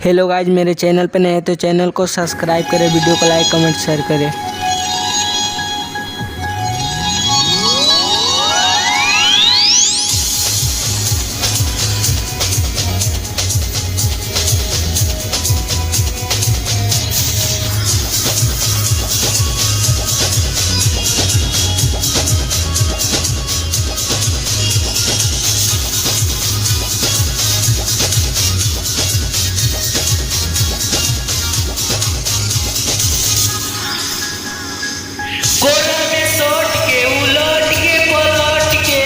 Hello guys, मेरे channel पे नए हैं तो चैनल को सब्सक्राइब करें, वीडियो को लाइक कमेंट शेयर करें। कोना में सोट के उलट के पलट के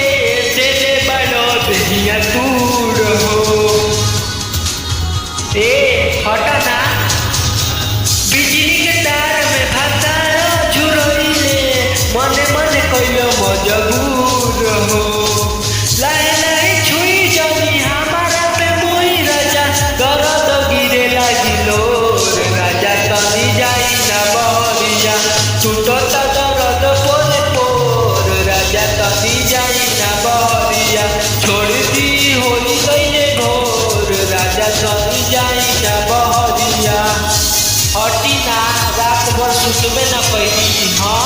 तेरे बनो दहिया दूर हो। ए हटा ना, बिजली के तार में भातार झुरइले मने मने कइलो मजबूर हो। लाहे लाहे छुई जनी हमारा पे मोई राजा दर्द गिरे लागिलो राजा तनी जाई ना बहरिया टूटता दर्द पोरे पोर राजा तनी जाई ना बहरिया छोड़ दी होई गईले भोर राजा तनी जाई ना बहरिया। हटी ना, रात भर सुतबे ना पैनी। हाँ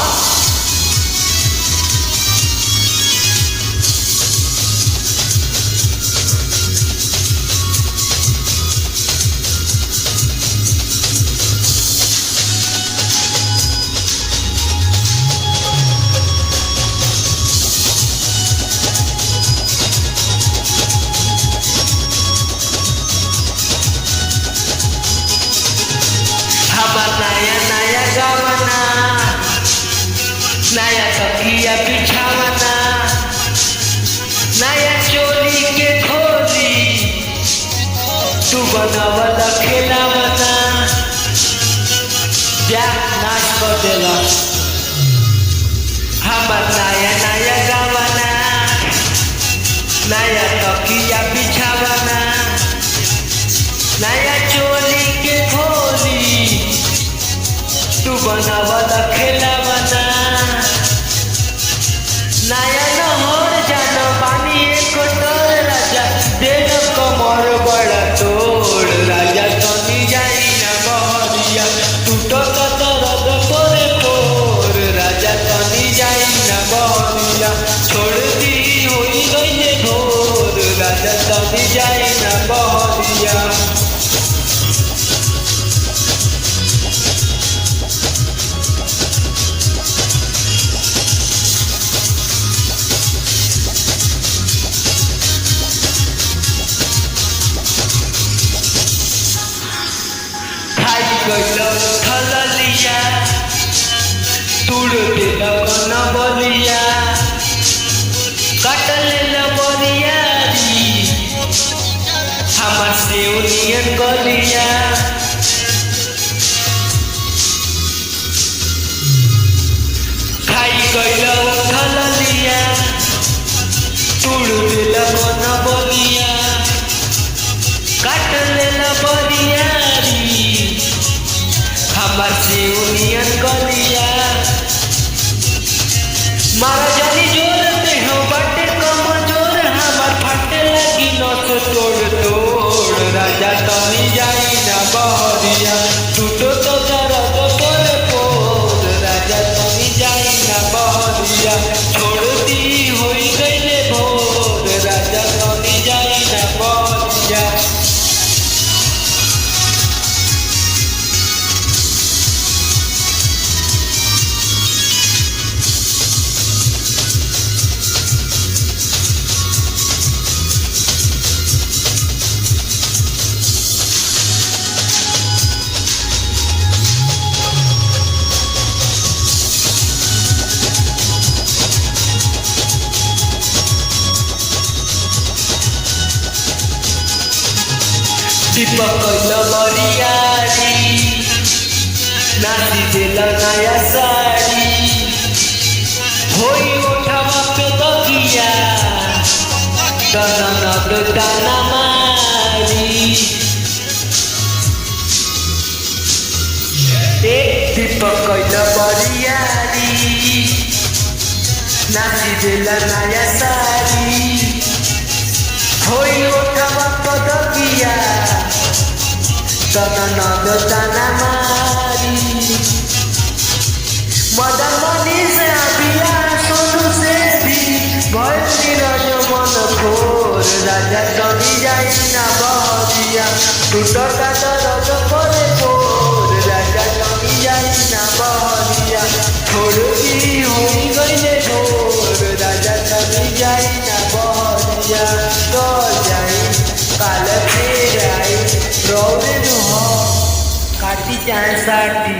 हमार नया नया गावना, नया तकिया बिछावना, नया चोली के खोली तू बनावला खेलावना क्या नाच कर देला। हमार नया नया गावना, नया तकिया बिछावना, नया चोली के खोली तू बनावला खेलावना, नया नहर जान पानी एक डर राजा देल कमर बड़ा तोड़ राजा तनी जाई ना बहरिया टूटत दर्द पोरे पोर राजा तनी जाई ना बहरिया छोड़ दी होई गईले भोर राजा तनी जाई ना बहरिया। गइलो थललिया तुड़ दिल कन बलिया कटल बरियारी हमार सेउनियन गलिया खाई गइलो थललिया तुड़ दिल कन बलिया कटल बरियारी हमार सेउनियन गलिया मारा जानी जोर ते हो बाटे कम जोर हमार फाटे लगी नस तोड़ तोड़ राजा तनी जाई ना बहरिया टूटो तो दर्द पोरे पोर राजा तनी जाई ना बहरिया छोड़ दी होई गईले भोर राजा तनी जाई ना बहरिया। दीपक बरियारी नाची दिल नया साड़ी होई उठावा पे दगिया दाना मारी। एक दीपक बरियारी नाची दिल नया साड़ी होई उठावा पे दगिया तना नद ताना मारी मदन मनी से अभिया सोनू से भी भय नीरज मन घोर राजा तनी जाई ना बहरिया टूटता दर्द करे तोर राजा तनी जाई ना बहरिया थोड़ी होई गईले ढोर राजा तनी जाई ना बहरिया तो जाई काल फेर आई रौरे नुह काटी चाहे साठी